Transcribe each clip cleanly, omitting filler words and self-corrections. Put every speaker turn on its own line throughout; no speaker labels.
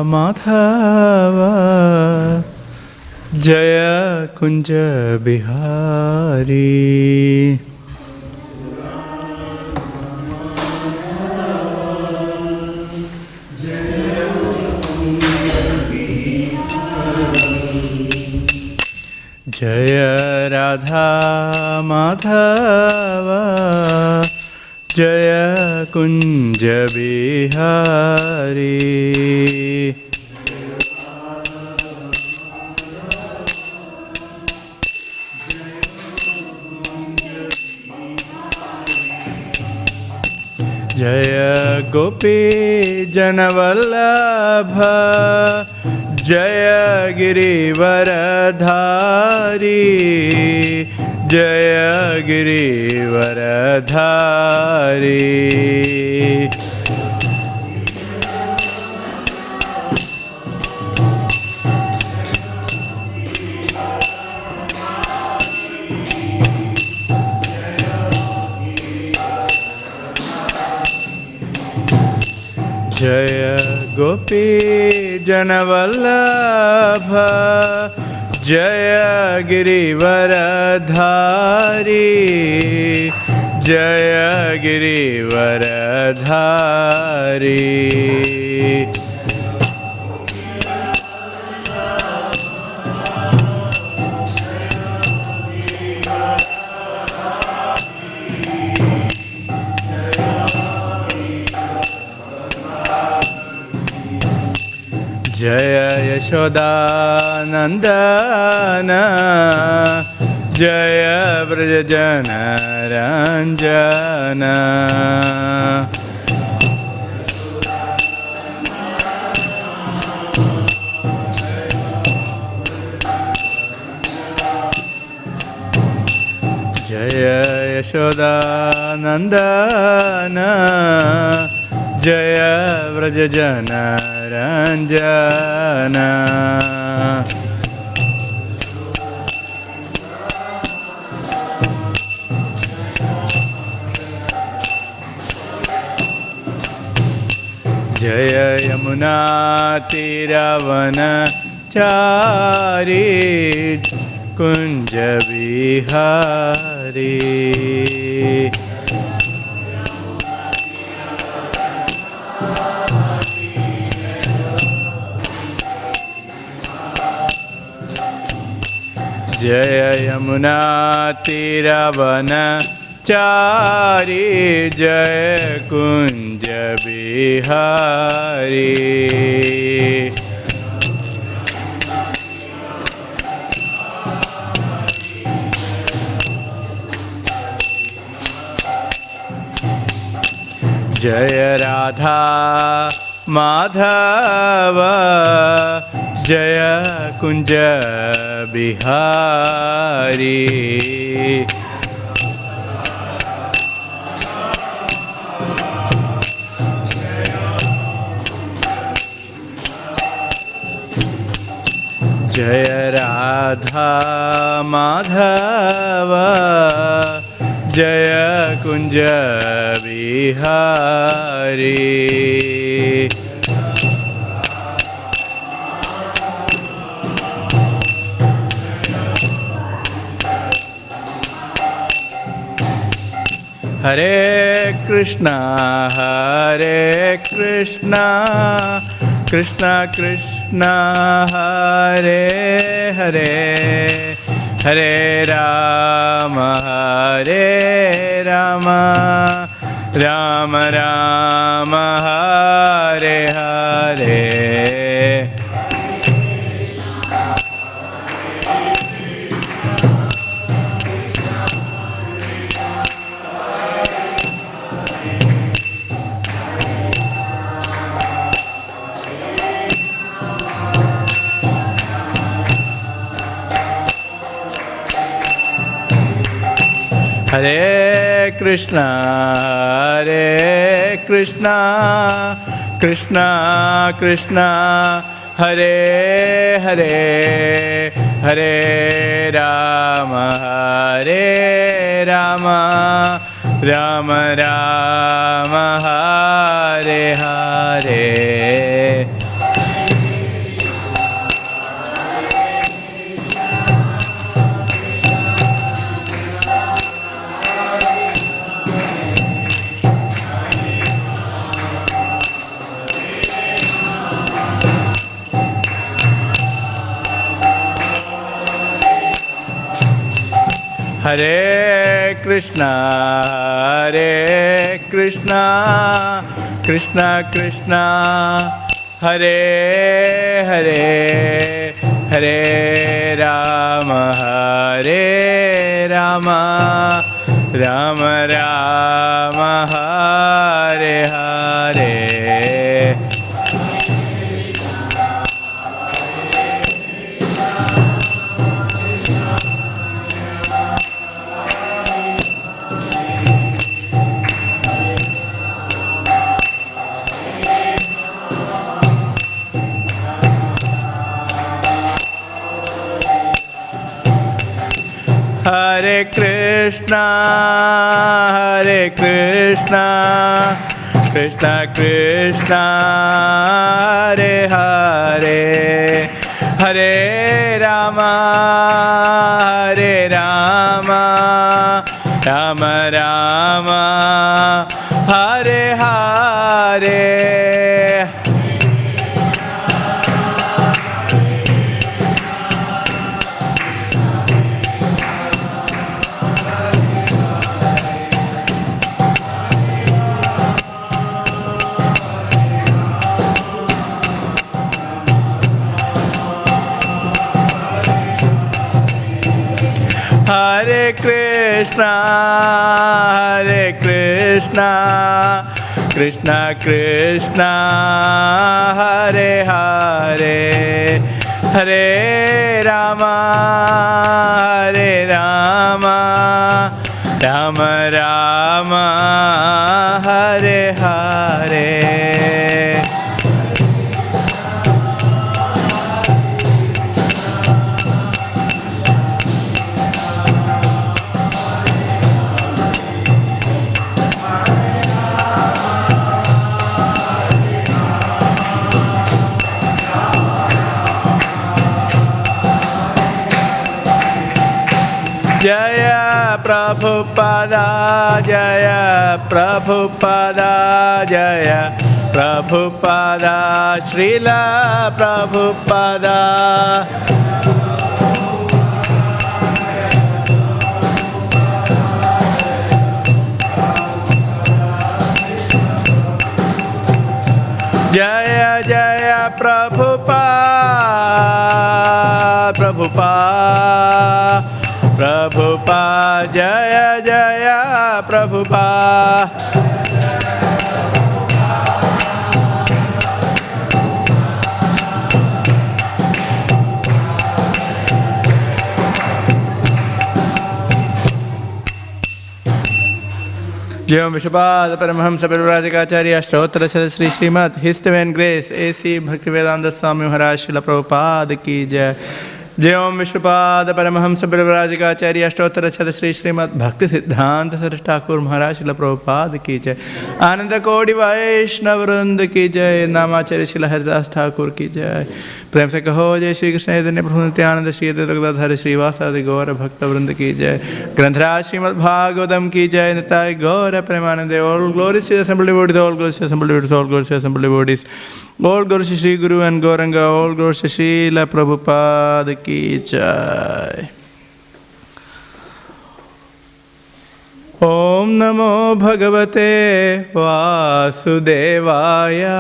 Madhava Jaya Kunja Bihari. Jaya Radha Madhava Jaya Kunja Bihari. Jaya Gopi Janavallabha Jaya Girivaradhari Jaya Girivaradhari. Jaya Gopi Janavallabha Jaya Girivaradhari Jaya Girivaradhari. Jaya Yashoda Nandana Jaya Vrndesa Ranjana. Jaya Yashoda Nandana Jaya Vrndesa Ranjana. Jaya Yamuna Tiravana Chari Kunja Bihari. Jaya Yamuna Tiravana Chari Jaya Kunja Bihari. Jaya Radha Madhava Jaya Kunja Bihari. Jaya Radha Madhava Jaya Kunja Bihari. Hare Krishna Krishna Krishna Hare Hare Hare Rama Rama Rama Hare Hare. Hare Krishna Krishna Krishna Hare Hare Hare Rama Rama Rama Hare Hare. Hare Krishna, Hare Krishna, Krishna Krishna, Hare Hare, Hare Rama, Hare Rama, Rama Rama, Hare Hare. Hare Krishna, Hare Krishna, Krishna Krishna, Hare Hare, Hare Rama, Hare Rama, Rama Rama, Hare Hare. Hare Krishna, Hare Krishna, Krishna Krishna, Hare Hare, Hare Rama, Hare Rama, Rama Rama, Hare Hare. Jaya Prabhupada, Jaya Prabhupada, Jaya Prabhupada, Srila Prabhupada. Jaya Jaya Prabhupada, Prabhupada, Prabhupada, Jaya Jaya Prabhupada. Jai Vishwabhada Paramahamsa Parivrajakacharya Ashtottara Shri Śrīmad His Divine Grace A.C. Bhaktivedanta Swami Maharaj Srila Prabhupada ki Jai. Jai Om Vishwapada Paramahamsa Parivrajakacharya Ashtottara Shri Śrīmad Bhaktivedanta Saraswati Thakur Maharaj Srila Prabhupada ki Jai. Ananda Kodi Vaishnava Vrinda ki Jai. Namacharya Srila Haridas Thakur ki Jai. प्रेम से कहो जय श्री कृष्ण चैतन्य प्रभु नित्यानंद श्री अद्वैत हरि श्रीवासादि गौर भक्त वृंद की जय. ग्रंथराज श्रीमद् भागवतम की जय. निताय गौर प्रेमानंदे. All glories to the assembled devotees, all glories to the assembled devotees, all glories to the assembled devotees. All glories to Shri Guru and Gauranga, all glories to Srila Prabhupada ki jai. Om Namo Bhagavate Vasudevaya.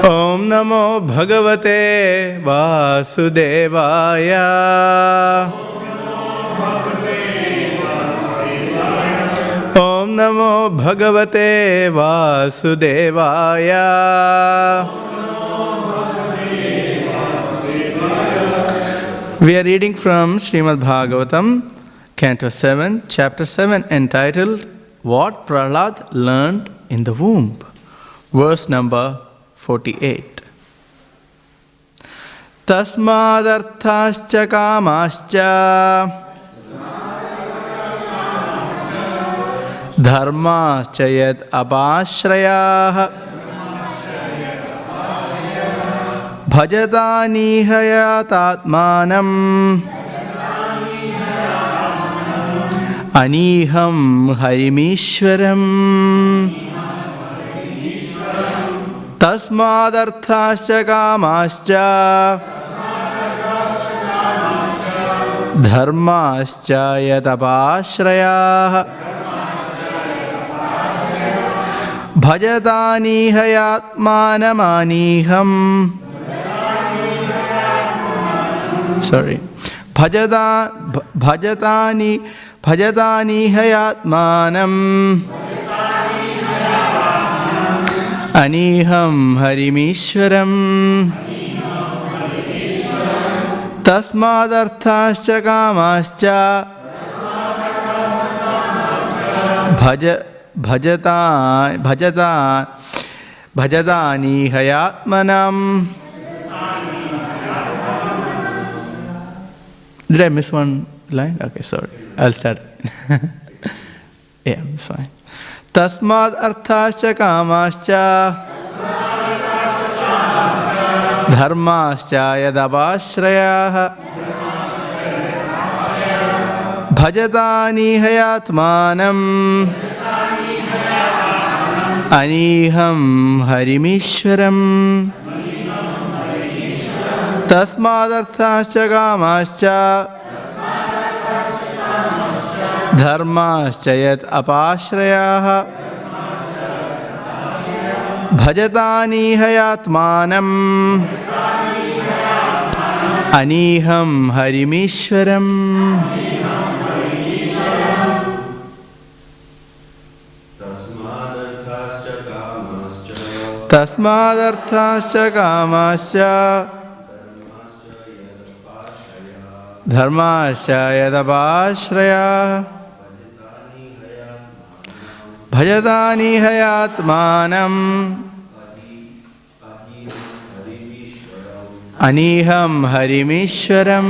Om Namo Bhagavate Vasudevaya. Om Namo Bhagavate Vasudevaya. We are reading from Śrīmad Bhāgavatam, Canto 7, Chapter 7, entitled What Prahlad Learned in the Womb, verse number 48. Tasmadarthascha kamascha dharmascha yad abashrayah bhajatani hayatatmanam aniham harimishwaram. Tasmadarthascha kamascha Dharmascha yatapashrayah Bhajatani hayatmanamaniham. Sorry. Bhajatani hayatmanam Aniham harimishwaram Tasmadarthascha kamascha Bhajatani hayatmanam. Did I miss one line? Okay, sorry. I'll start. Yeah, it's fine. Tasmad arthascha kamascha dharmascha yadabashrayah bhajatani hayatmanam aniham harimishwaram tasmadarthascha kamascha dharmascha yat apashrayah bhajatani hayatmanam aniham harimishwaram. Tasmadarthascha kamascha dharmascha yadapashrayah bhajatani hayatmanam aniham harimishwaram.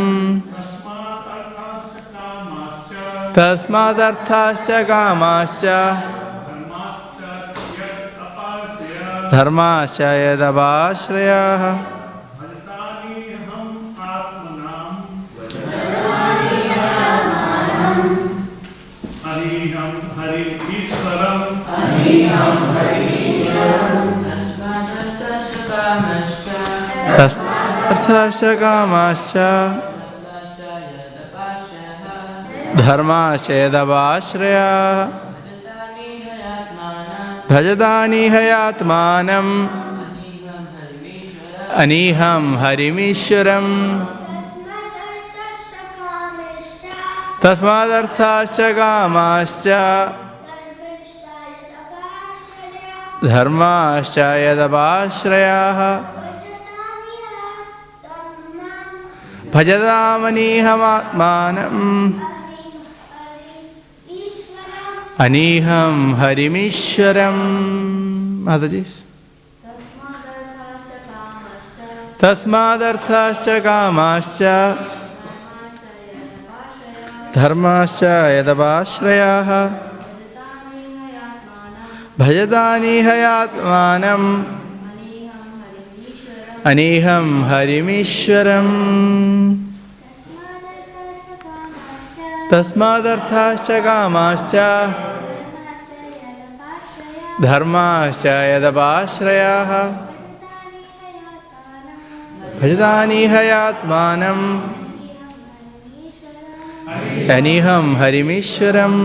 Tasmadarthascha kamascha dharmascha yadapashrayah Tasmadarthascha kamascha dharmascha yadapashrayah bhajatani hayatmanam aniham harimishwaram. Tasmadarthascha kamascha dharmascha yadapashrayah bhajatamani hamatmanam aniham harimishwaram. Mataji. Tasmadarthascha kamascha dharmascha yadapashrayah bhajatani hayatmanam aniham harimishwaram. Tasmadarthascha kamascha dharmascha yadapashrayah bhajatani hayatmanam aniham harimishwaram.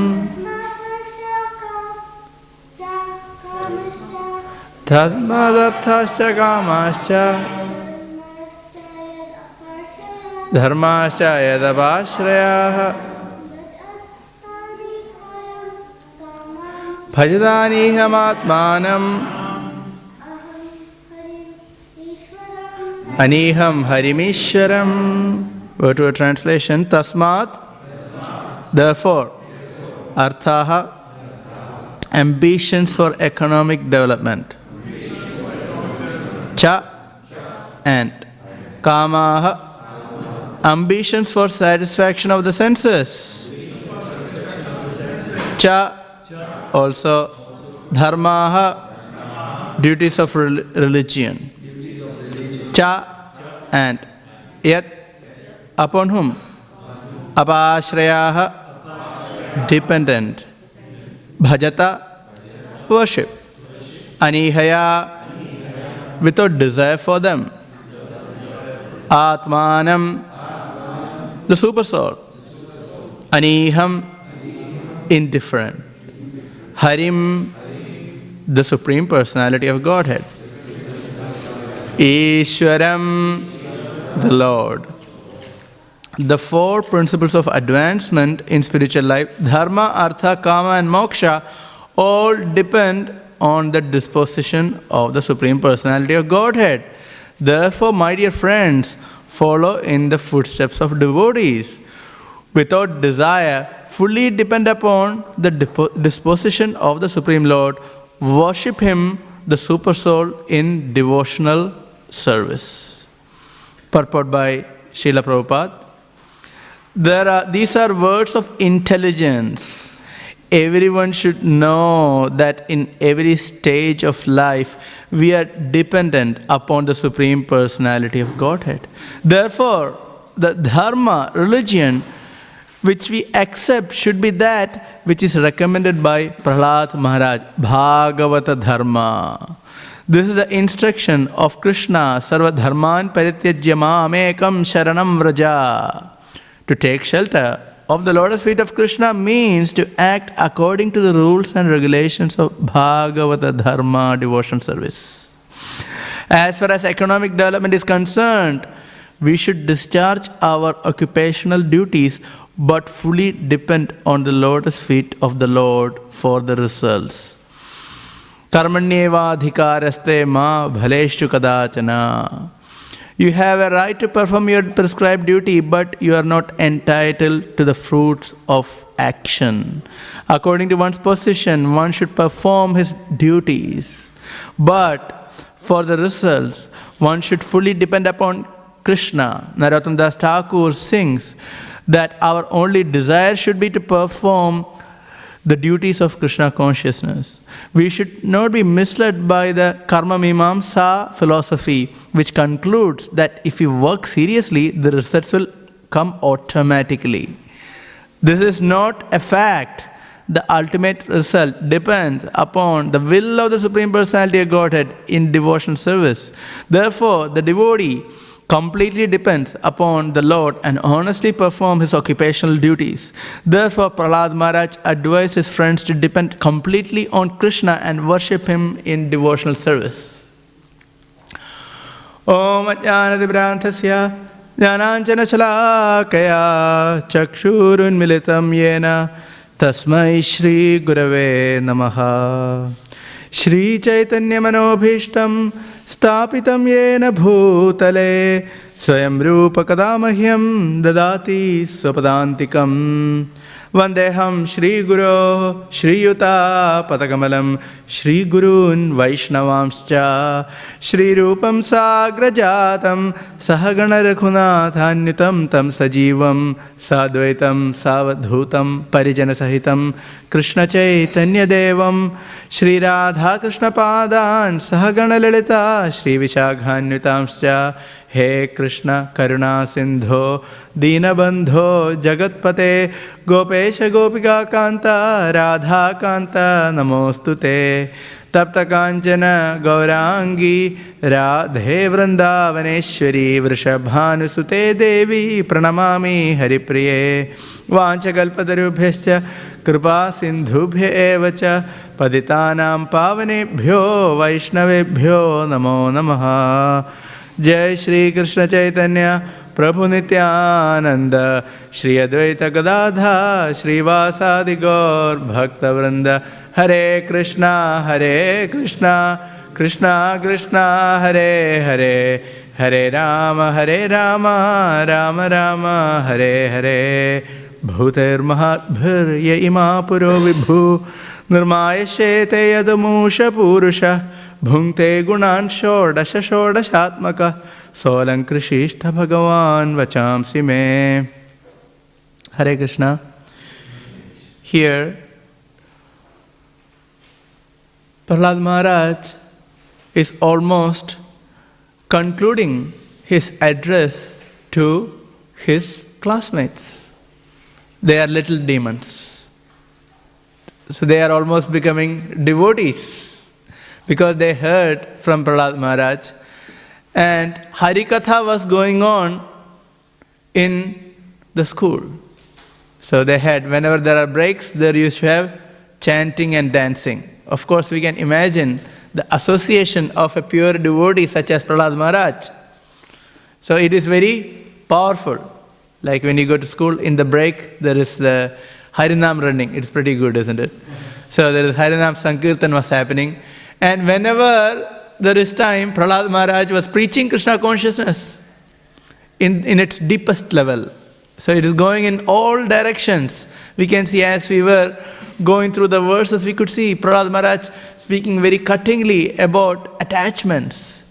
Tasmadarthascha kamascha dharmascha yadapashrayah bhajatani hamatmanam aniham harimishwaram. Word to a translation. Tasmat, therefore. Arthaha, ambitions for economic development. Cha, and. Kamaha, ambitions for satisfaction of the senses. Cha, also. Dharmaha, duties of religion. Cha, and. Yet, upon whom? Apashrayaha, dependent. Bhajata, worship. Anihaya, without desire for them. Atmanam, the super soul. Aniham, indifferent. Harim, the Supreme Personality of Godhead. Ishwaram, the Lord. The four principles of advancement in spiritual life, dharma, artha, kama and moksha, all depend on the disposition of the Supreme Personality of Godhead. Therefore, my dear friends, follow in the footsteps of devotees. Without desire, fully depend upon the disposition of the Supreme Lord. Worship Him, the Super Soul, in devotional service. Purport by Srila Prabhupada. These are words of intelligence. Everyone should know that in every stage of life, we are dependent upon the Supreme Personality of Godhead. Therefore, the dharma, religion, which we accept should be that which is recommended by Prahlad Maharaj, Bhagavata Dharma. This is the instruction of Krishna, Sarva Dharman Parityajya Mamekam Sharanam Vraja. To take shelter of the lotus feet of Krishna means to act according to the rules and regulations of Bhagavata Dharma, devotion service. As far as economic development is concerned, we should discharge our occupational duties but fully depend on the lotus feet of the Lord for the results. Karmanyeva adhikaraste ma bhaleshtu kadachana. You have a right to perform your prescribed duty, but you are not entitled to the fruits of action. According to one's position, one should perform his duties. But for the results, one should fully depend upon Krishna. Narottam Das Thakur sings that our only desire should be to perform the duties of Krishna consciousness. We should not be misled by the Karma Mimamsa philosophy, which concludes that if we work seriously, the results will come automatically. This is not a fact. The ultimate result depends upon the will of the Supreme Personality of Godhead in devotional service. Therefore, the devotee completely depends upon the Lord and honestly perform his occupational duties. Therefore, Prahlad Maharaj advised his friends to depend completely on Krishna and worship him in devotional service. Om Ajnanadibhrantasya Jnananjana Shalakaya Chakshurun Militam Yena Tasmai Shri Gurave Namaha. Shri Chaitanya Manobhishtam Stapitam Yena Bhutale Swayam Rupa Kadamahyam Dadati Swapadantikam Vandeham Shri Guru Shri Yuta Patagamalam Shri Gurun Vaishnavamscha Shri Rupam Sagrajatam Sahagana Raghunathanyitam Tam Sajivam Sadvaitam Savadhutam Parijana Sahitam Krishna Chaitanya Devam Shri Radha Krishna Padan Sahagana Lalita Shri Vishaghanvitamscha He Krishna Karuna Sindho Dinabandho Jagatpate Gopesha Gopika Kanta Radha Kanta Namostute Tapta Kanchana Gaurangi Radhe Vrindavaneshwari Vrishabhanusute Devi Pranamami Haripriye Vanchakalpatarubhyascha Kripa Sindhubhya evacha Paditanam Pavanebhyo Vaishnavebhyo Namo Namaha. Jai Shri Krishna Chaitanya Prabhu Nityananda Shri Advaita Gadadha Shri Vasadi Gaur Bhakta Vrinda. Hare Krishna Krishna Krishna Hare Hare Hare Rama Rama Rama Hare Hare. Bhuter Mahatbhir Ye Ima Puro Vibhu Nirmayashete Yadamusha Purusha Bhungte Gunan Shodasha Shodashatmaka Solankrishishta Bhagavan Vachamsi Me. Hare Krishna. Here, Prahlad Maharaj is almost concluding his address to his classmates. They are little demons. So they are almost becoming devotees because they heard from Prahlad Maharaj. And Harikatha was going on in the school. So they had, whenever there are breaks, there used to have chanting and dancing. Of course, we can imagine the association of a pure devotee such as Prahlad Maharaj. So it is very powerful. Like when you go to school, in the break, there is the Harinam running. It's pretty good, isn't it? So there is Harinam Sankirtan was happening. And whenever there is time, Prahlad Maharaj was preaching Krishna consciousness in its deepest level. So it is going in all directions. We can see as we were going through the verses, we could see Prahlad Maharaj speaking very cuttingly about attachments,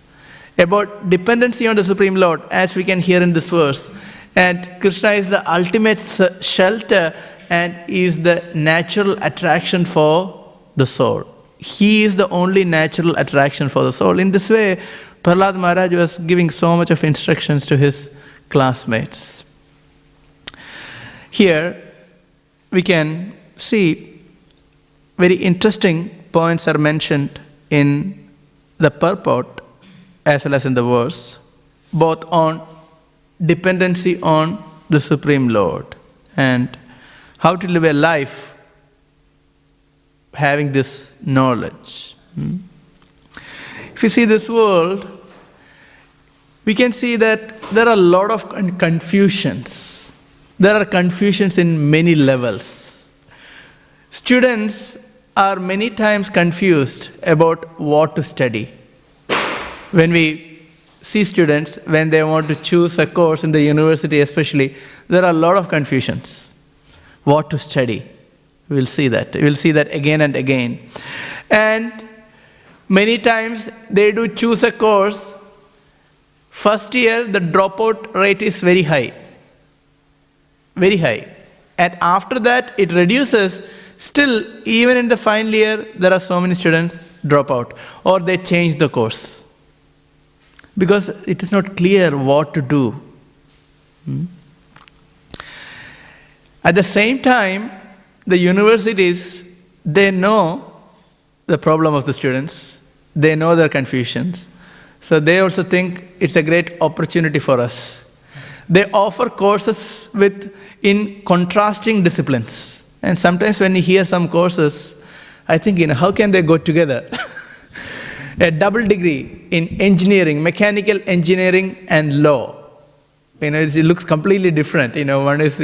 about dependency on the Supreme Lord, as we can hear in this verse. And Krishna is the ultimate shelter and is the natural attraction for the soul. He is the only natural attraction for the soul. In this way, Prahlad Maharaj was giving so much of instructions to his classmates. Here, we can see very interesting points are mentioned in the purport as well as in the verse, both on dependency on the Supreme Lord and how to live a life having this knowledge. If you see this world, we can see that there are a lot of confusions. There are confusions in many levels. Students are many times confused about what to study. When we see students, when they want to choose a course in the university especially, there are a lot of confusions. What to study? We'll see that. We'll see that again and again. And many times they do choose a course. First year, the dropout rate is very high. Very high. And after that, it reduces. Still, even in the final year, there are so many students drop out. Or they change the course. Because it is not clear what to do. At the same time, the universities, they know the problem of the students. They know their confusions. So they also think it's a great opportunity for us. They offer courses in contrasting disciplines. And sometimes when you hear some courses, I think, how can they go together? A double degree in engineering, mechanical engineering and law. It looks completely different. One is,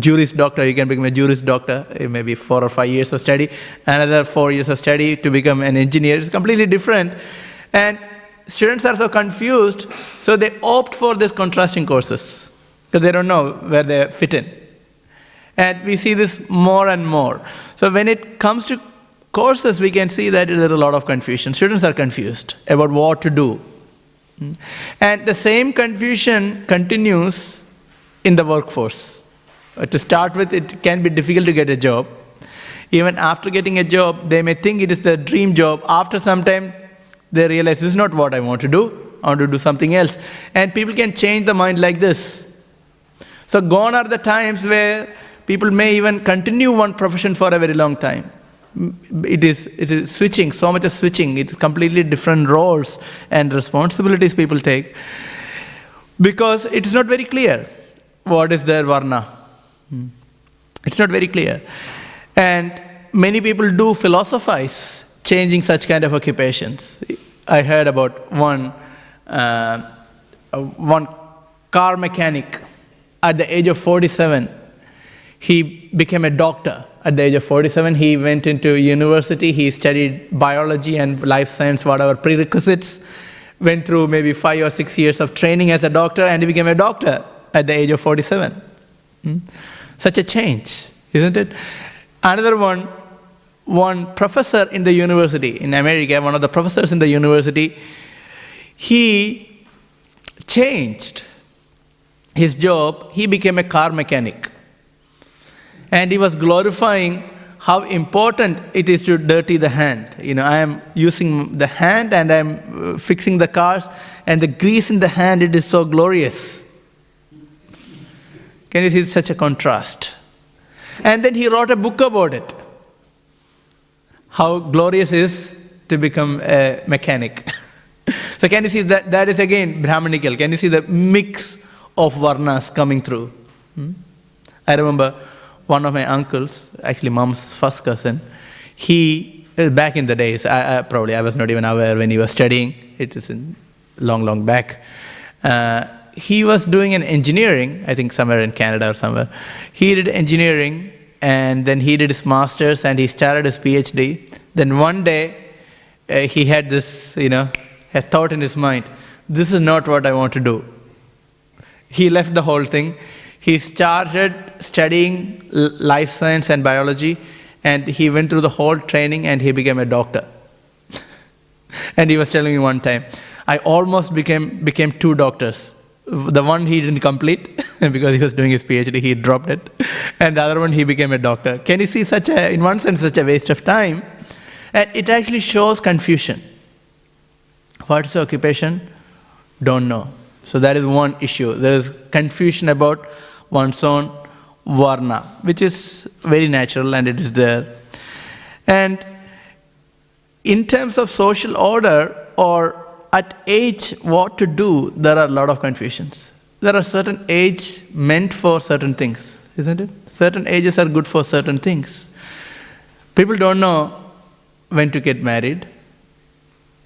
juris doctor, you can become a juris doctor, maybe 4 or 5 years of study. Another 4 years of study to become an engineer. It's completely different. And students are so confused, so they opt for these contrasting courses because they don't know where they fit in. And we see this more and more. So when it comes to courses, we can see that there is a lot of confusion. Students are confused about what to do. And the same confusion continues in the workforce. To start with, it can be difficult to get a job. Even after getting a job, they may think it is the dream job. After some time, they realize this is not what I want to do. I want to do something else. And people can change the mind like this. So gone are the times where people may even continue one profession for a very long time. It is switching, so much of switching. It's completely different roles and responsibilities people take. Because it is not very clear what is their varna. It's not very clear. And many people do philosophize changing such kind of occupations. I heard about one car mechanic at the age of 47. He became a doctor at the age of 47. He went into university. He studied biology and life science, whatever prerequisites. Went through maybe 5 or 6 years of training as a doctor, and he became a doctor at the age of 47. Such a change, isn't it? Another one professor in the university in America, one of the professors in the university, he changed his job. He became a car mechanic. And he was glorifying how important it is to dirty the hand. I am using the hand and I am fixing the cars, and the grease in the hand, it is so glorious. Can you see such a contrast? And then he wrote a book about it. How glorious it is to become a mechanic. So can you see that is again Brahmanical. Can you see the mix of varnas coming through? I remember one of my uncles, actually mom's first cousin, he, back in the days, I was not even aware when he was studying, it is in long back. He was doing an engineering, I think somewhere in Canada or somewhere. He did engineering, and then he did his master's, and he started his PhD. Then one day, he had this, a thought in his mind, this is not what I want to do. He left the whole thing. He started studying life science and biology, and he went through the whole training, and he became a doctor. And he was telling me one time, I almost became 2 doctors. The one he didn't complete because he was doing his PhD, he dropped it. And the other one, he became a doctor. Can you see in one sense, such a waste of time? And it actually shows confusion. What is the occupation? Don't know. So that is one issue. There is confusion about one's own varna, which is very natural, and it is there. And in terms of social order or at age what to do, there are a lot of confusions. There are certain age meant for certain things, isn't it? Certain ages are good for certain things. People don't know when to get married,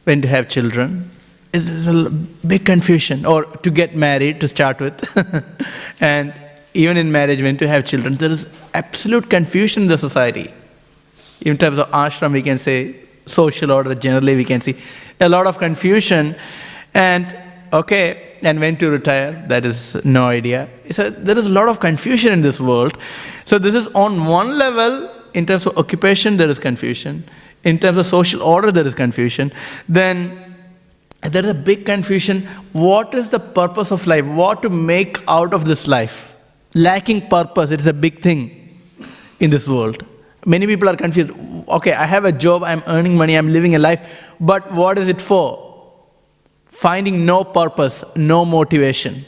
when to have children. It's a big confusion. Or to get married to start with. And even in marriage, when to have children. There is absolute confusion in the society. In terms of ashram, we can say, social order, generally we can see a lot of confusion. And when to retire, that is no idea. So there is a lot of confusion in this world. So this is on one level, in terms of occupation, there is confusion. In terms of social order, there is confusion. Then there is a big confusion. What is the purpose of life? What to make out of this life? Lacking purpose, it is a big thing in this world. Many people are confused. Okay, I have a job, I'm earning money, I'm living a life, but what is it for? Finding no purpose, no motivation.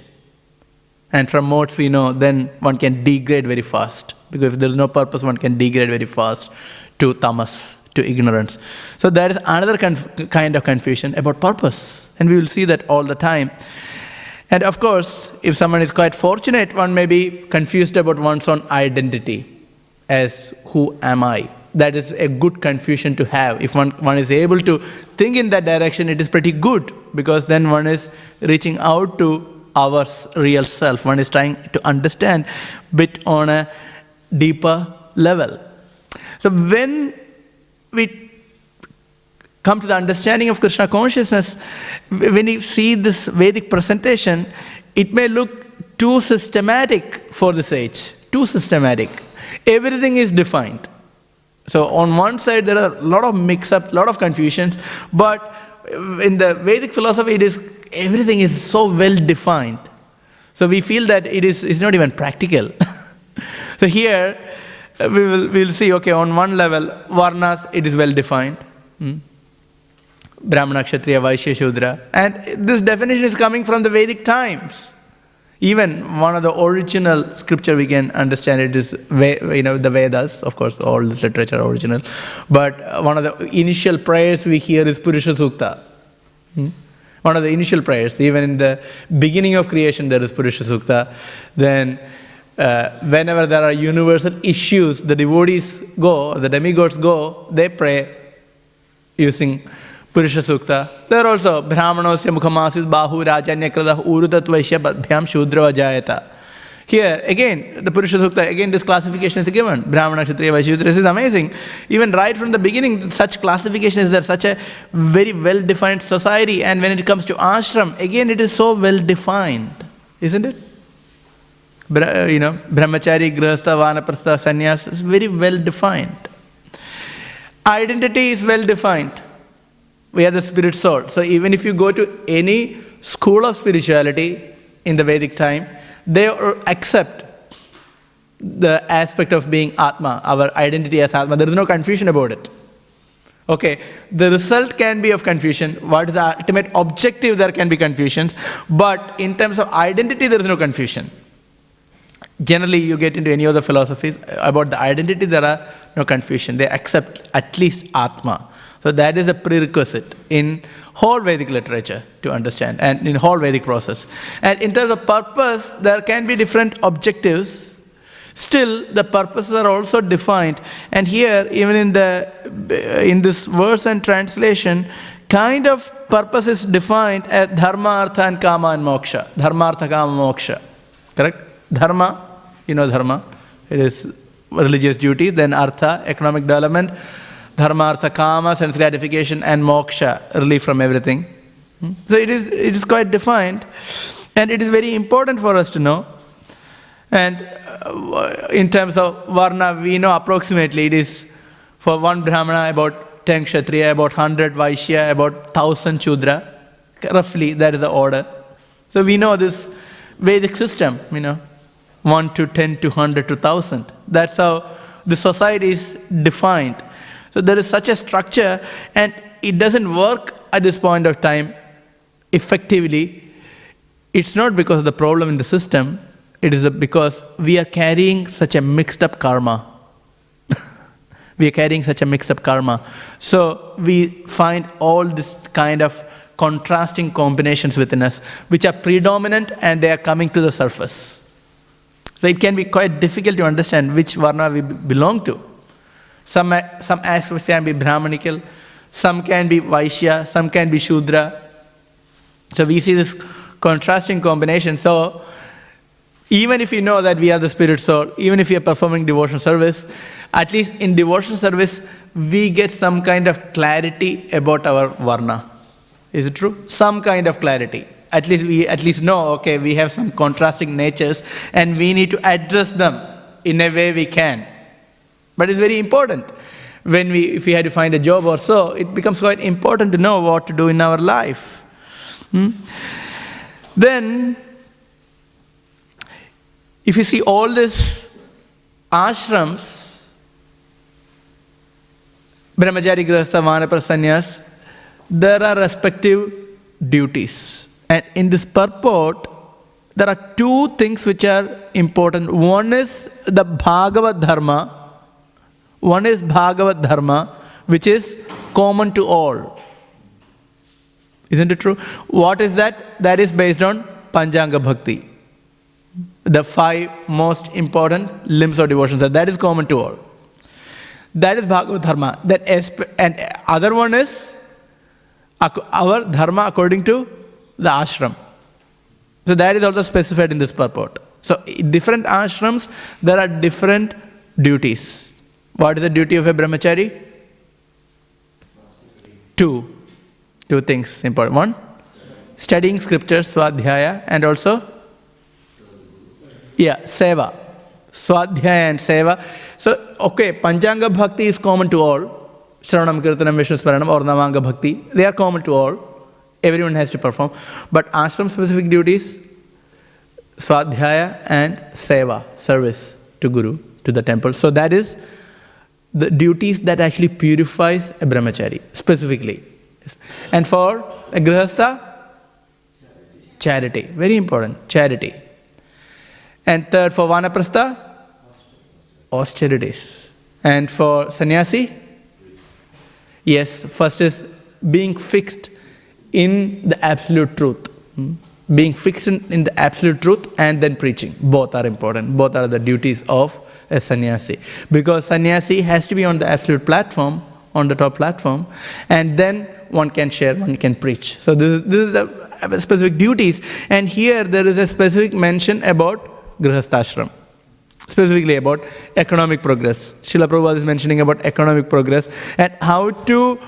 And from modes we know, then one can degrade very fast. Because if there is no purpose, one can degrade very fast to tamas, to ignorance. So there is another kind of confusion about purpose. And we will see that all the time. And of course, if someone is quite fortunate, one may be confused about one's own identity. As who am I? That is a good confusion to have. If one is able to think in that direction, it is pretty good. Because then one is reaching out to our real self. One is trying to understand bit on a deeper level. So when we come to the understanding of Krishna consciousness, when you see this Vedic presentation, it may look too systematic for this age. Too systematic. Everything is defined. So on one side, there are a lot of mix-up, a lot of confusions, but in the Vedic philosophy, everything is so well defined. So we feel that it's not even practical. So here, we'll see, on one level, Varnas, it is well defined. Brahmana, Kshatriya, Vaishya, Shudra. And this definition is coming from the Vedic times. Even one of the original scripture we can understand it is, the Vedas. Of course, all this literature are original. But one of the initial prayers we hear is Purusha Sukta. One of the initial prayers. Even in the beginning of creation, there is Purusha Sukta. Then, whenever there are universal issues, the devotees go, the demigods go, they pray using Purusha Sukta. There are also Brahmanosya Mukhamasis Bahu Rajanyakrada Urutatvaishya Bhyam Shudra Vajayata. Here, again, the Purusha Sukta, again this classification is given. Brahmana, Kshatriya, Vaishya, Shudra. This is amazing. Even right from the beginning, such classification is there, such a very well-defined society. And when it comes to ashram, again it is so well-defined. Isn't it? Brahmachari, Grihastha, Vanaprastha, Sannyas is very well-defined. Identity is well-defined. We are the spirit soul. So even if you go to any school of spirituality in the Vedic time, they accept the aspect of being Atma, our identity as Atma. There is no confusion about it. Okay, the result can be of confusion. What is the ultimate objective? There can be confusions. But in terms of identity, there is no confusion. Generally, you get into any other philosophies, about the identity, there are no confusion. They accept at least Atma. So that is a prerequisite in whole Vedic literature to understand, and in whole Vedic process. And in terms of purpose, there can be different objectives. still the purposes are also defined. And here, even in this verse and translation, kind of purpose is defined as dharma, artha, and kama and moksha. Dharma, artha, kama, moksha. Correct? Dharma, dharma. It is religious duty. Then artha, economic development. Dharma, artha, kama, sense gratification, and moksha, relief from everything. So it is quite defined, and it is very important for us to know. And in terms of varna, we know approximately it is for one brahmana about 10 kshatriya, about 100 vaishya, about 1000 shudra. Roughly, that is the order. So we know this Vedic system, 1 to 10 to 100 to 1000. That's how the society is defined. So there is such a structure, and it doesn't work at this point of time effectively. It's not because of the problem in the system, it is because we are carrying such a mixed up karma. We are carrying such a mixed up karma. So we find all this kind of contrasting combinations within us, which are predominant and they are coming to the surface. So it can be quite difficult to understand which varna we belong to. Some aspects can be Brahmanical, some can be Vaishya, some can be Shudra. So we see this contrasting combination. So even if we know that we are the spirit soul, even if we are performing devotional service, at least in devotional service, we get some kind of clarity about our varna. Is it true? Some kind of clarity. We at least know, okay, we have some contrasting natures and we need to address them in a way we can. But it's very important. If we had to find a job or so, it becomes quite important to know what to do in our life. Then, if you see all these ashrams, brahmachari, grihastha, vanaprastha, sannyas, there are respective duties. And in this purport, there are two things which are important. One is the Bhagavad Dharma. One is Bhagavad Dharma, which is common to all. Isn't it true? What is that? That is based on Panchanga Bhakti. The 5 most important limbs of devotion. That is common to all. That is Bhagavad Dharma. And other one is our Dharma according to the ashram. So that is also specified in this purport. So in different ashrams, there are different duties. What is the duty of a brahmachari? Two things important. One, studying scriptures, swadhyaya, and also, seva. Swadhyaya and seva. So, okay, Panchanga Bhakti is common to all. Shravanam, Kirtanam, Vishnu Smaranam, or Namanga Bhakti. They are common to all. Everyone has to perform. But ashram-specific duties, swadhyaya and seva, service to Guru, to the temple. So that is the duties that actually purifies a brahmachari, specifically. And for a grihastha, charity. Very important, charity. And third, for vanaprastha, austerities. And for sannyasi, yes, first is being fixed in the absolute truth. Being fixed in the absolute truth and then preaching. Both are important. Both are the duties of a sannyasi. Because sannyasi has to be on the absolute platform, on the top platform, and then one can share, one can preach. So this is the specific duties. And here there is a specific mention about grihasthashram. Specifically about economic progress. Srila Prabhupada is mentioning about economic progress and how to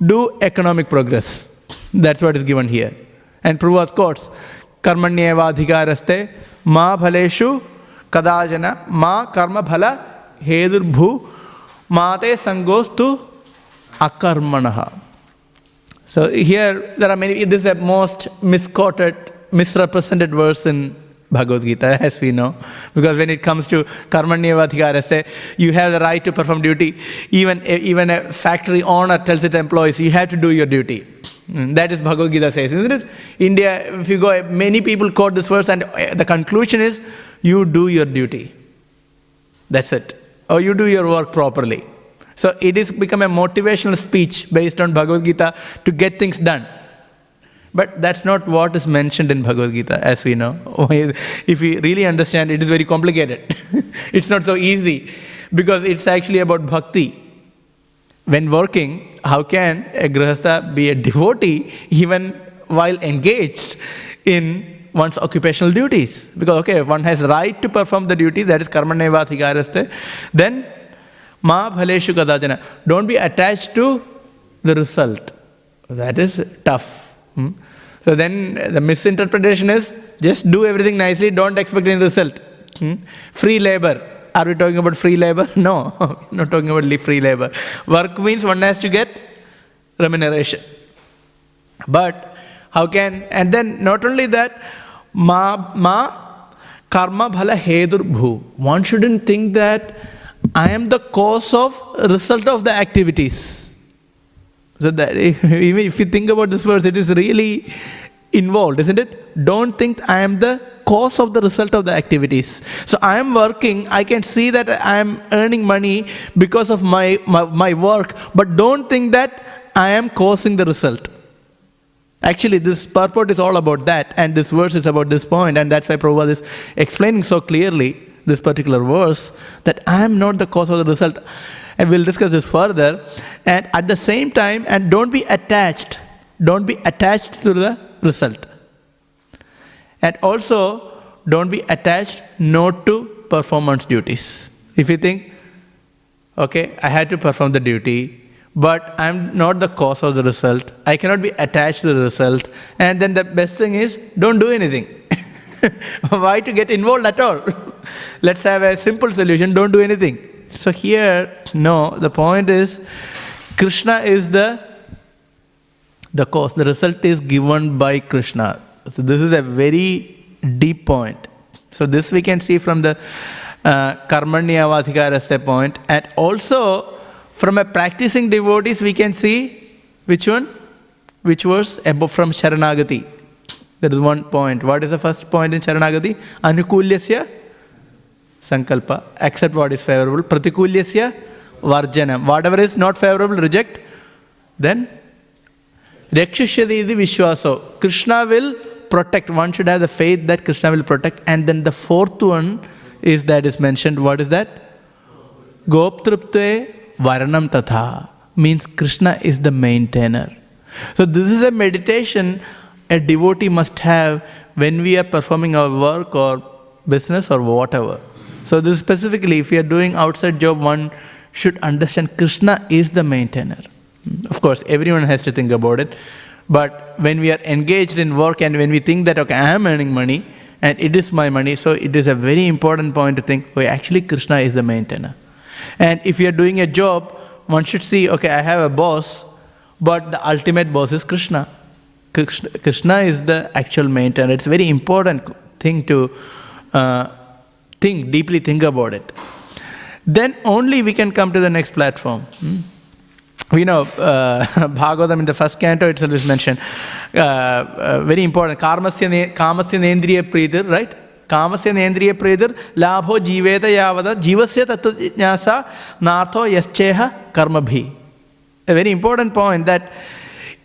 do economic progress. That's what is given here. And Prabhupada quotes, Karmanyeva adhikaraste ma bhaleshu kadajana ma karma bhala hedurbhu mate sangostu akarmanaha. So here there are many, this is the most misquoted, misrepresented verse in Bhagavad Gita, as we know. Because when it comes to Karmanyeva adhikaraste, you have the right to perform duty. Even a factory owner tells its employees, you have to do your duty. That is Bhagavad Gita says, isn't it? India, if you go, many people quote this verse and the conclusion is, you do your duty. That's it. Or you do your work properly. So it is become a motivational speech based on Bhagavad Gita to get things done. But that's not what is mentioned in Bhagavad Gita, as we know. If we really understand, it is very complicated. It's not so easy, because it's actually about bhakti. When working, how can a grihastha be a devotee even while engaged in one's occupational duties? Because, okay, if one has right to perform the duty, that is karmaneva adhikaraste, then ma bhaleshu kadachana. Don't be attached to the result. That is tough. So then the misinterpretation is, just do everything nicely, don't expect any result. Free labor. Are we talking about free labor? No, we're not talking about free labor. Work means one has to get remuneration. But how can, and then not only that, ma karma bhala hedur bhu. One shouldn't think that I am the cause of result of the activities. So that even if you think about this verse, it is really involved, isn't it? Don't think I am the cause of the result of the activities. So I am working, I can see that I am earning money because of my work, but don't think that I am causing the result. Actually, this purport is all about that, and this verse is about this point, and that's why Prabhupada is explaining so clearly this particular verse, that I am not the cause of the result. And we'll discuss this further. And at the same time, and don't be attached to the result. And also, don't be attached not to performance duties. If you think, okay, I had to perform the duty, but I'm not the cause of the result, I cannot be attached to the result, and then the best thing is, don't do anything. Why to get involved at all? Let's have a simple solution, don't do anything. So here, no, the point is, Krishna is the cause. The result is given by Krishna. So this is a very deep point. So this we can see from the karmanyavadhikarasya point. And also, from a practicing devotees, we can see, which one? Which verse? Above from Sharanagati. There is one point. What is the first point in Sharanagati? Anukulyasya sankalpa. Accept what is favorable. Pratikulyasya varjanam. Whatever is not favorable, reject. Then Rakshishyadi vishwaso. Krishna will protect. One should have the faith that Krishna will protect. And then the fourth one is that is mentioned. What is that? Goptrupte varanam tatha. Means Krishna is the maintainer. So this is a meditation a devotee must have when we are performing our work or business or whatever. So this specifically, if we are doing outside job, one should understand Krishna is the maintainer. Of course, everyone has to think about it. But when we are engaged in work and when we think that, okay, I am earning money and it is my money, so it is a very important point to think, oh, actually Krishna is the maintainer. And if you are doing a job, one should see, okay, I have a boss, but the ultimate boss is Krishna. Krishna is the actual maintainer. It's a very important thing to deeply think about it. Then only we can come to the next platform. We know Bhagavatam in the first canto itself is mentioned. Very important. Kamasya nendriya pridir, right? Kamasya nendriya pridir, labho jiveta yavada, jivasya tattva jnasa, natho yascheha karmabhi. A very important point that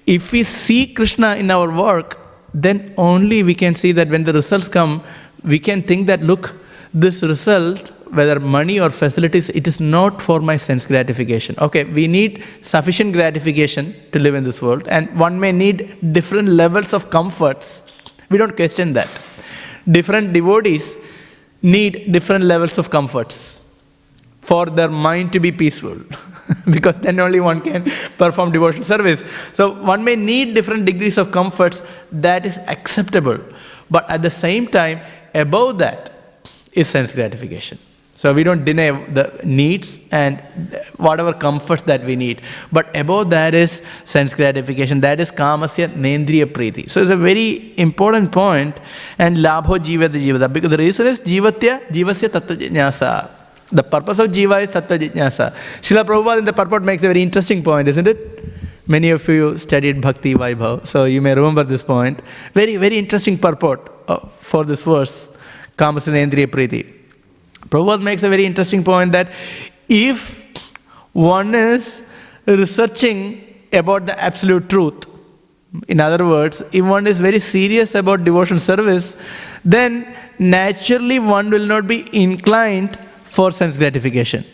if we see Krishna in our work, then only we can see that when the results come, we can think that, look, this result, whether money or facilities, it is not for my sense gratification. Okay, we need sufficient gratification to live in this world, and one may need different levels of comforts. We don't question that. Different devotees need different levels of comforts for their mind to be peaceful. Because then only one can perform devotional service. So one may need different degrees of comforts that is acceptable. But at the same time, above that is sense gratification. So we don't deny the needs and whatever comforts that we need. But above that is sense gratification. That is kamasya nendriya priti. So it's a very important point. And labho jivata jivata. Because the reason is jivatya jivasya tattva jnasa. The purpose of jiva is tattva jnasa. Srila Prabhupada in the purport makes a very interesting point, isn't it? Many of you studied Bhakti Vaibhav, so you may remember this point. Very, very interesting purport for this verse, Kamasya Nendriya Priti. Prabhupada makes a very interesting point that if one is researching about the absolute truth, In other words, if one is very serious about devotion service, then naturally one will not be inclined for sense gratification.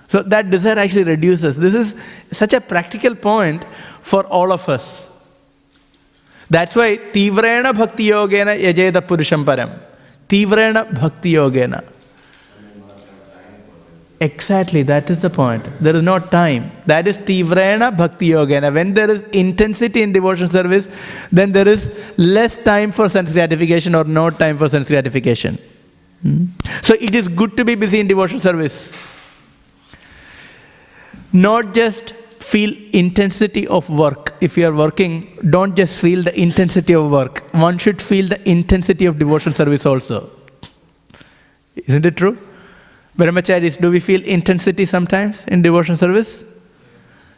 So that desire actually reduces. This is such a practical point for all of us. That's why Tivrena Bhakti Yogena Yajeda Purusham Param. Tivrena Bhakti Yogena. Exactly, that is the point. There is no time. That is Tivrena Bhakti Yogena. When there is intensity in devotion service, then there is less time for sense gratification or no time for sense gratification. So it is good to be busy in devotion service. Not just feel intensity of work. If you are working, don't just feel the intensity of work. One should feel the intensity of devotion service also. Isn't it true? Brahmacharis, do we feel intensity sometimes in devotion service?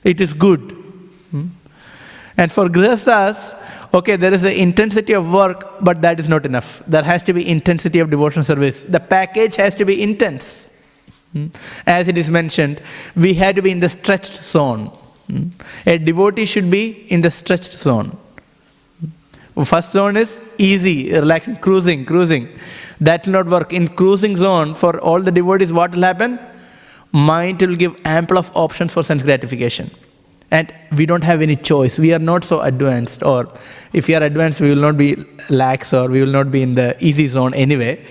It is good. And for Grihasthas, okay, there is the intensity of work, but that is not enough. There has to be intensity of devotion service. The package has to be intense. As it is mentioned, we have to be in the stretched zone. A devotee should be in the stretched zone. First zone is easy, relaxing, cruising. That will not work. In cruising zone, for all the devotees, what will happen? Mind will give ample of options for sense gratification. And we don't have any choice. We are not so advanced. Or if we are advanced, we will not be lax or we will not be in the easy zone anyway.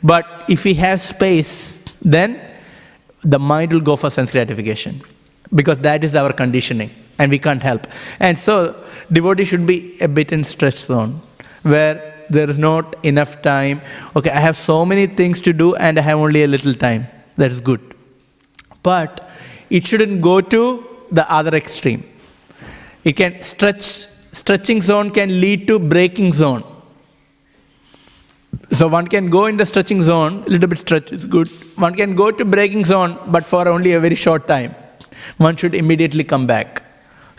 But if we have space, then the mind will go for sense gratification. Because that is our conditioning. And we can't help. And so, devotee should be a bit in stretch zone. Where there is not enough time. Okay, I have so many things to do and I have only a little time. That is good. But it shouldn't go to the other extreme. It can stretching zone can lead to breaking zone. So one can go in the stretching zone, a little bit stretch is good. One can go to breaking zone, but for only a very short time. One should immediately come back.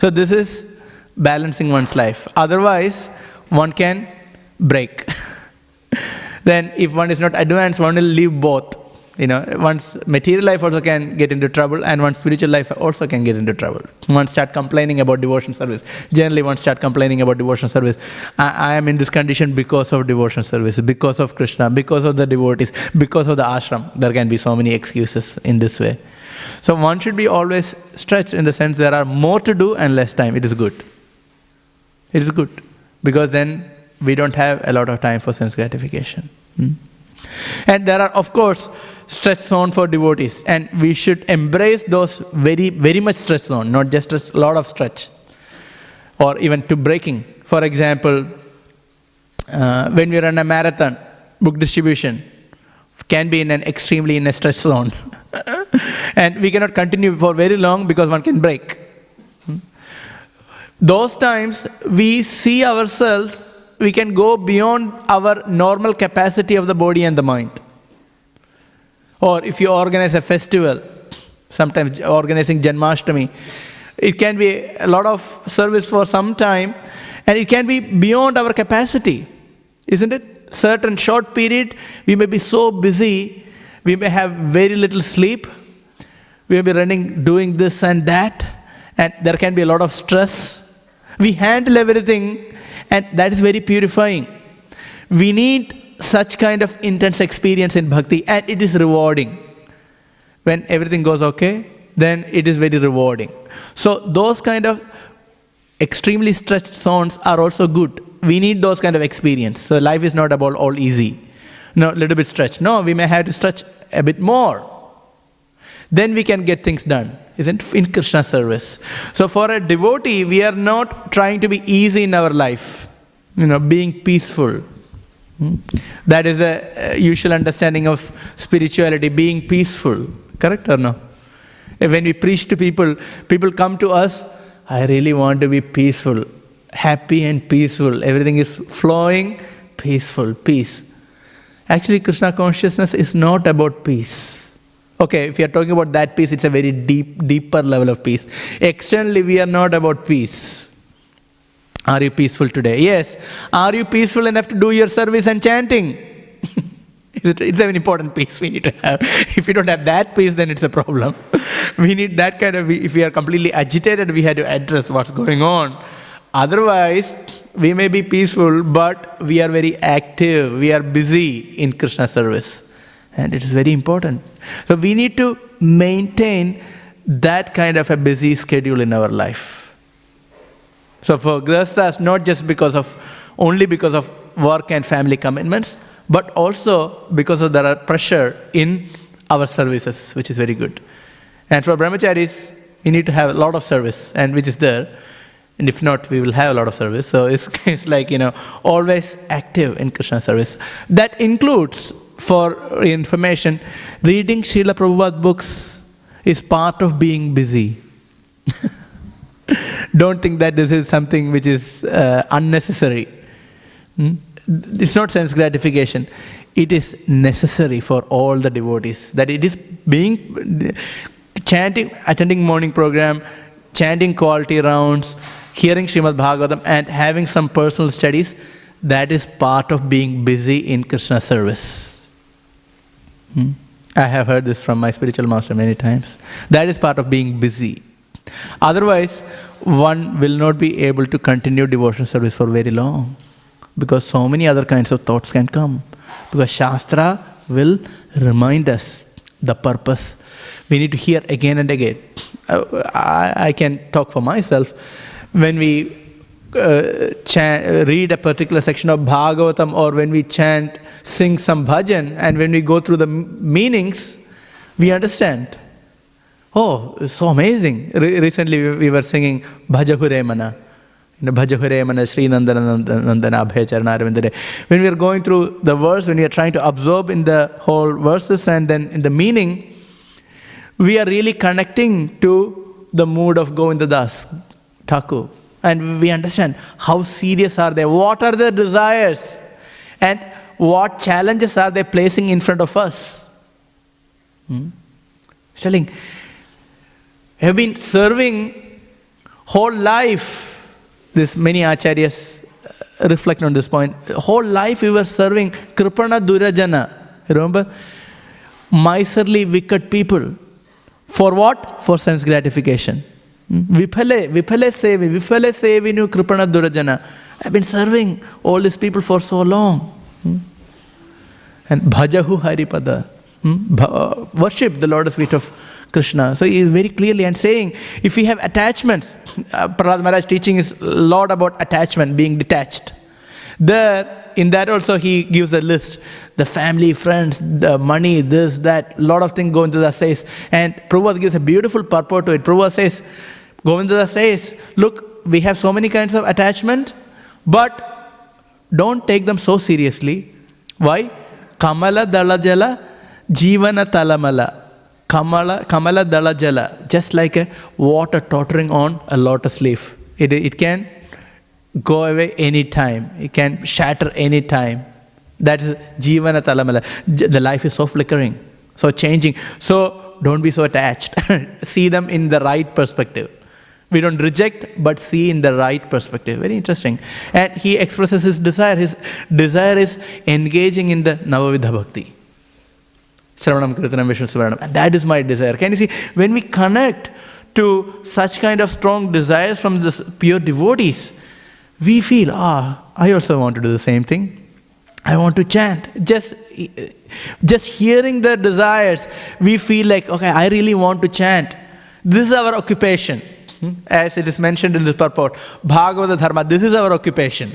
So this is balancing one's life. Otherwise, one can break. Then if one is not advanced, one will leave both. One's material life also can get into trouble and one's spiritual life also can get into trouble. One start complaining about devotion service. Generally, one start complaining about devotion service. I am in this condition because of devotion service, because of Krishna, because of the devotees, because of the ashram. There can be so many excuses in this way. So one should be always stretched in the sense there are more to do and less time. It is good. It is good. Because then we don't have a lot of time for sense gratification. And there are, of course, stretch zone for devotees. And we should embrace those very, very much stretch zone, not just a lot of stretch. Or even to breaking. For example, when we run a marathon, book distribution can be in an extremely in a stretch zone. And we cannot continue for very long because one can break. Those times we see ourselves, we can go beyond our normal capacity of the body and the mind. Or if you organize a festival, sometimes organizing Janmashtami, it can be a lot of service for some time and it can be beyond our capacity, isn't it? Certain short period, we may be so busy, we may have very little sleep, we may be running, doing this and that, and there can be a lot of stress. We handle everything and that is very purifying. We need such kind of intense experience in bhakti and it is rewarding. When everything goes okay, then it is very rewarding. So those kind of extremely stretched zones are also good. We need those kind of experience. So life is not about all easy. No, a little bit stretched. No, we may have to stretch a bit more. Then we can get things done, isn't it? In Krishna service. So for a devotee, we are not trying to be easy in our life. Being peaceful. That is the usual understanding of spirituality, being peaceful. Correct or no? When we preach to people, people come to us, I really want to be peaceful, happy and peaceful. Everything is flowing, peaceful, peace. Actually, Krishna consciousness is not about peace. Okay, if you are talking about that peace, it's a very deeper level of peace. Externally, we are not about peace. Are you peaceful today? Yes. Are you peaceful enough to do your service and chanting? It's a very important peace we need to have. If you don't have that peace, then it's a problem. We need that kind of, if we are completely agitated, we have to address what's going on. Otherwise, we may be peaceful, but we are very active. We are busy in Krishna service. And it is very important. So we need to maintain that kind of a busy schedule in our life. So for Grihasthas, not just only because of work and family commitments, but also because of the pressure in our services, which is very good. And for brahmacharis, we need to have a lot of service, and which is there. And if not, we will have a lot of service. So it's like, always active in Krishna service. That includes, for information, reading Srila Prabhupada books is part of being busy. Don't think that this is something which is unnecessary. It's not sense gratification. It is necessary for all the devotees. That it is chanting, attending morning program, chanting quality rounds, hearing Śrīmad Bhāgavatam, and having some personal studies. That is part of being busy in Krishna service. I have heard this from my spiritual master many times. That is part of being busy. Otherwise, one will not be able to continue devotional service for very long, because so many other kinds of thoughts can come. Because Shastra will remind us the purpose. We need to hear again and again. I can talk for myself. When we read a particular section of Bhagavatam, or when we sing some bhajan, and when we go through the meanings, we understand. Oh, it's so amazing. Recently we were singing Bhajahure Mana. Bhajahure Mana Śrīnandana Abhecharana Arvindare. When we are going through the verse, when we are trying to absorb in the whole verses and then in the meaning, we are really connecting to the mood of Govinda Das Thakur. And we understand how serious are they, what are their desires, and what challenges are they placing in front of us. Telling, have been serving whole life. This many acharyas reflect on this point. Whole life we were serving Kripana Durajana. Remember? Miserly, wicked people. For what? For sense gratification. Vipale sevinu Kripana Durajana. I've been serving all these people for so long. And Bhajahu Haripada. Worship the lotus feet of Krishna. So he is very clearly and saying, if we have attachments, Prahlad Maharaj teaching is a lot about attachment, being detached. In that also he gives a list. The family, friends, the money, this, that, lot of things Govinda Das says. And Prabhupada gives a beautiful purport to it. Prabhupada says, Govinda Das says, look, we have so many kinds of attachment, but don't take them so seriously. Why? Kamala Dalajala Jivana Talamala. Kamala Dalajala, just like a water tottering on a lotus leaf. It can go away any time. It can shatter any time. That is Jivana Talamala. The life is so flickering, so changing. So don't be so attached. See them in the right perspective. We don't reject, but see in the right perspective. Very interesting. And he expresses his desire. His desire is engaging in the Navavidha Bhakti. Sravanam Kirtanam Vishnu Smaranam. And that is my desire. Can you see? When we connect to such kind of strong desires from this pure devotees, we feel, I also want to do the same thing. I want to chant. Just hearing the desires, we feel like, okay, I really want to chant. This is our occupation. As it is mentioned in this purport, Bhagavata Dharma, this is our occupation.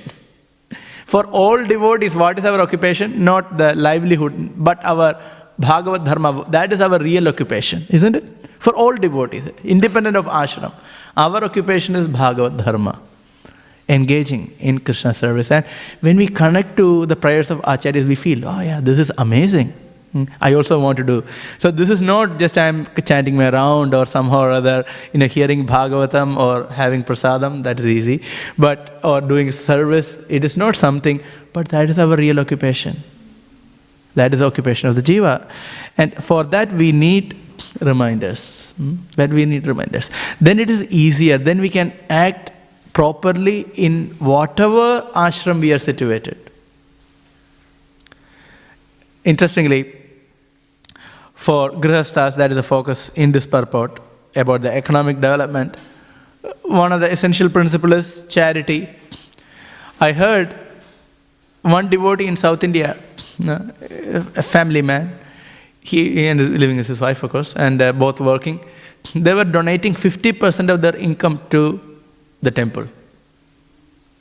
For all devotees, what is our occupation? Not the livelihood, but our Bhagavat Dharma. That is our real occupation, isn't it? For all devotees, independent of ashram. Our occupation is Bhagavat Dharma. Engaging in Krishna service. And when we connect to the prayers of acharyas, we feel, this is amazing. I also want to do. So this is not just I'm chanting my round or somehow or other, hearing Bhagavatam or having prasadam, that is easy. Or doing service, it is not something, but that is our real occupation. That is the occupation of the jiva. And for that we need reminders. Then it is easier. Then we can act properly in whatever ashram we are situated. Interestingly, for Grihasthas, that is the focus in this purport about the economic development. one of the essential principles is charity. I heard one devotee in South India, a family man, he and living with his wife, of course, and both working. They were donating 50% of their income to the temple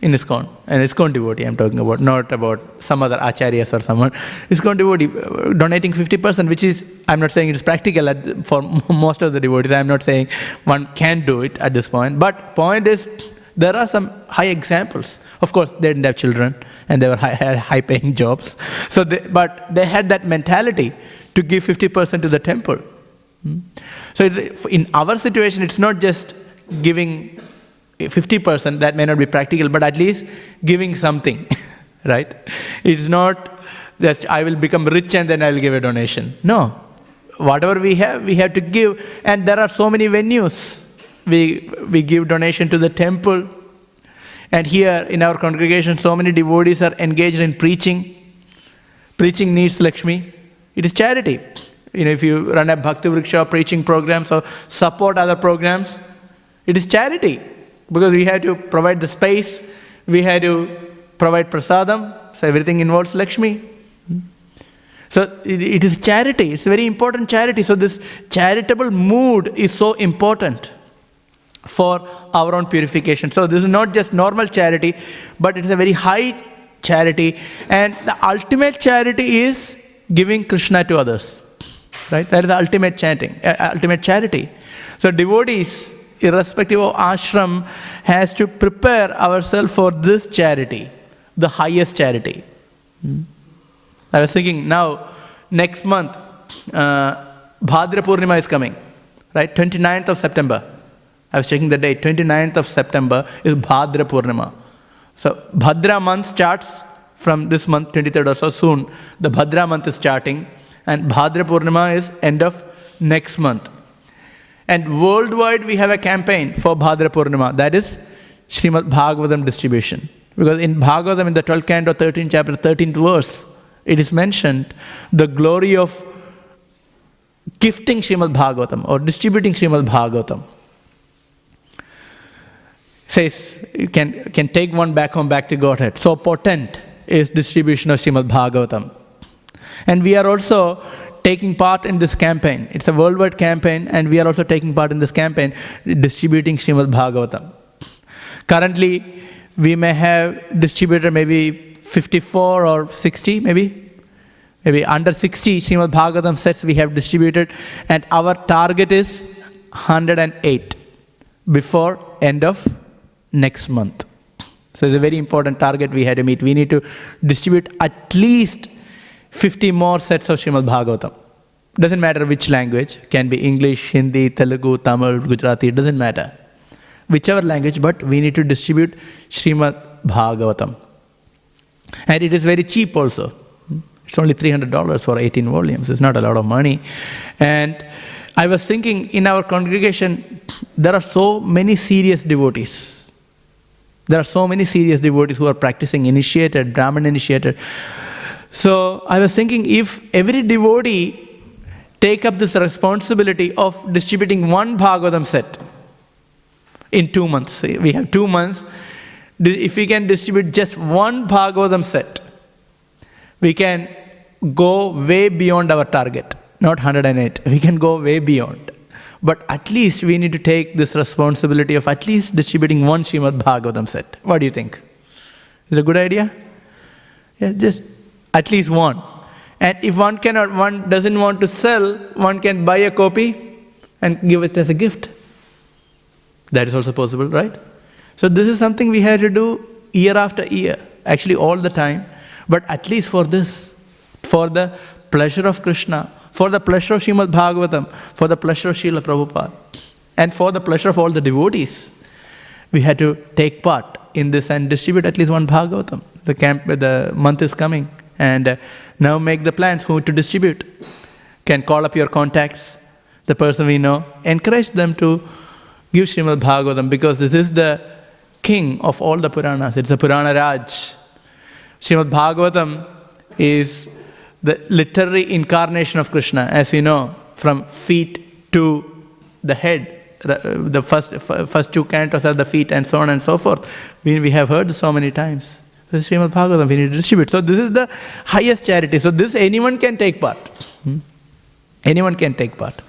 in ISKCON. An ISKCON devotee I'm talking about, not about some other acharyas or someone. ISKCON devotee donating 50%, which is, I'm not saying it's practical for most of the devotees. I'm not saying one can do it at this point. But point is, there are some high examples. Of course, they didn't have children and they had high-paying jobs. But they had that mentality to give 50% to the temple. So in our situation, it's not just giving 50%, that may not be practical, but at least giving something, right? It's not that I will become rich and then I will give a donation. No. Whatever we have to give. And there are so many venues. We give donation to the temple. And here in our congregation, so many devotees are engaged in preaching. Preaching needs Lakshmi. It is charity. If you run a Bhakti Vriksha preaching programs or support other programs, it is charity. Because we have to provide the space, we have to provide prasadam, so everything involves Lakshmi. So it is charity, it's a very important charity. So this charitable mood is so important for our own purification. So this is not just normal charity, but it's a very high charity. And the ultimate charity is giving Krishna to others. Right? That is the ultimate charity. So devotees, irrespective of ashram, has to prepare ourselves for this charity, the highest charity. I was thinking now, next month, Bhadra Purnima is coming, right? 29th of September. I was checking the date. 29th of September is Bhadra Purnima. So Bhadra month starts from this month, 23rd or so soon. The Bhadra month is starting. And Bhadra Purnima is end of next month. And worldwide we have a campaign for Bhadra Purnima. That is Śrīmad Bhāgavatam distribution. Because in Bhagavatam, in the 12th canto, 13th chapter, 13th verse, it is mentioned the glory of gifting Śrīmad Bhāgavatam or distributing Śrīmad Bhāgavatam. Says you can take one back home, back to Godhead. So potent is distribution of Śrīmad Bhāgavatam. And we are also taking part in this campaign. It's a worldwide campaign, and we are also taking part in this campaign, distributing Śrīmad Bhāgavatam. Currently, we may have distributed maybe 54 or 60, maybe under 60 Śrīmad Bhāgavatam sets we have distributed, and our target is 108 before end of next month. So it's a very important target we had to meet. We need to distribute at least 50 more sets of Śrīmad Bhāgavatam. Doesn't matter which language. Can be English, Hindi, Telugu, Tamil, Gujarati. It doesn't matter. Whichever language, but we need to distribute Śrīmad Bhāgavatam. And it is very cheap also. It's only $300 for 18 volumes. It's not a lot of money. And I was thinking, in our congregation, there are so many serious devotees. There are so many serious devotees who are practicing initiated, Brahman initiated. So I was thinking, if every devotee take up this responsibility of distributing one Bhagavatam set in 2 months. We have 2 months. If we can distribute just one Bhagavatam set, we can go way beyond our target. Not 108. We can go way beyond. But at least we need to take this responsibility of at least distributing one Śrīmad Bhāgavatam set. What do you think? Is it a good idea? Yeah, just at least one. And if one doesn't want to sell, one can buy a copy and give it as a gift. That is also possible, right? So this is something we have to do year after year, actually all the time, but at least for this, for the pleasure of Krishna, for the pleasure of Śrīmad Bhāgavatam, for the pleasure of Srila Prabhupada, and for the pleasure of all the devotees, we had to take part in this and distribute at least one Bhagavatam. The month is coming, and now make the plans who to distribute. Can call up your contacts, the person we know, encourage them to give Śrīmad Bhāgavatam, because this is the king of all the Puranas. It's a Purana Raj. Śrīmad Bhāgavatam is the literary incarnation of Krishna, as you know, from feet to the head. the first two cantos are the feet and so on and so forth. We have heard so many times. So Śrīmad Bhāgavatam, we need to distribute. So this is the highest charity. So this anyone can take part. Anyone can take part.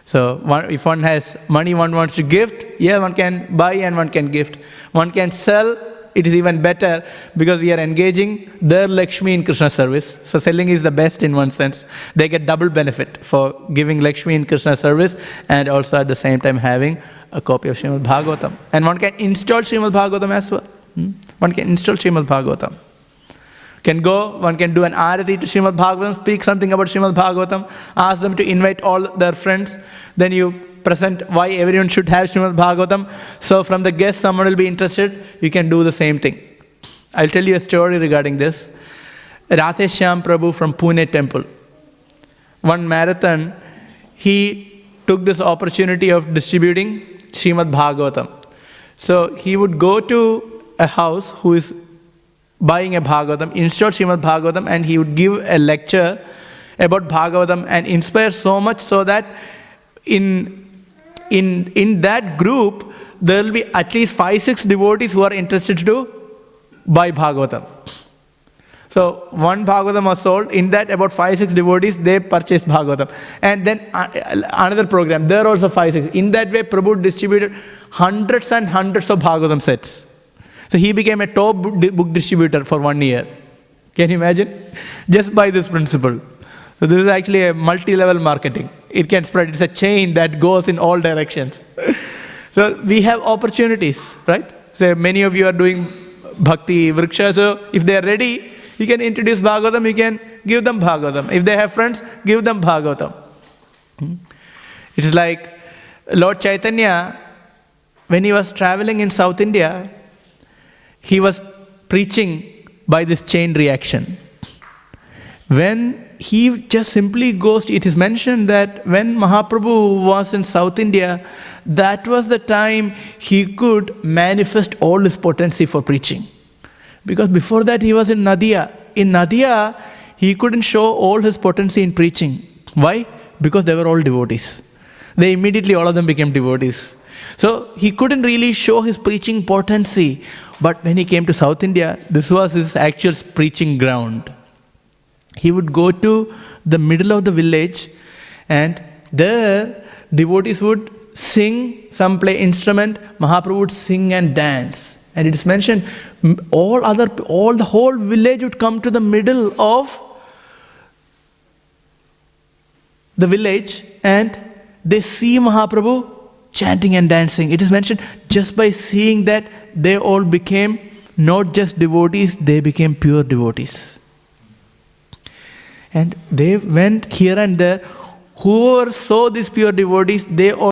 So if one has money one wants to gift, yeah, one can buy and one can gift. One can sell. It is even better because we are engaging their Lakshmi in Krishna service. So selling is the best in one sense. They get double benefit for giving Lakshmi in Krishna service and also at the same time having a copy of Śrīmad Bhāgavatam. And one can install Śrīmad Bhāgavatam as well. One can install Śrīmad Bhāgavatam. One can do an arati to Śrīmad Bhāgavatam, speak something about Śrīmad Bhāgavatam, ask them to invite all their friends. Then you present why everyone should have Śrīmad Bhāgavatam. So from the guest, someone will be interested. You can do the same thing. I'll tell you a story regarding this. Radheshyam Prabhu from Pune temple. One marathon, he took this opportunity of distributing Śrīmad Bhāgavatam. So he would go to a house who is buying a Bhagavatam, install Śrīmad Bhāgavatam, and he would give a lecture about Bhagavatam and inspire so much so that in that group, there will be at least 5-6 devotees who are interested to buy Bhagavatam. So one Bhagavatam was sold. In that, about 5-6 devotees, they purchased Bhagavatam. And then another program, there also 5-6. In that way, Prabhu distributed hundreds and hundreds of Bhagavatam sets. So he became a top book distributor for 1 year. Can you imagine? Just by this principle. So this is actually a multi-level marketing. It can spread. It's a chain that goes in all directions. So we have opportunities, right? So many of you are doing Bhakti Vriksha. So if they are ready, you can introduce Bhagavatam, you can give them Bhagavatam. If they have friends, give them Bhagavatam. It is like Lord Chaitanya, when he was traveling in South India, he was preaching by this chain reaction. When he just simply goes, it is mentioned that when Mahaprabhu was in South India, that was the time he could manifest all his potency for preaching. Because before that he was in Nadia. In Nadia, he couldn't show all his potency in preaching. Why? Because they were all devotees. They immediately, all of them became devotees. So he couldn't really show his preaching potency. But when he came to South India, this was his actual preaching ground. He would go to the middle of the village and there devotees would sing, some play instrument, Mahaprabhu would sing and dance. And it is mentioned, the whole village would come to the middle of the village and they see Mahaprabhu chanting and dancing. It is mentioned, just by seeing that, they all became not just devotees, they became pure devotees. And they went here and there. Whoever saw these pure devotees, they all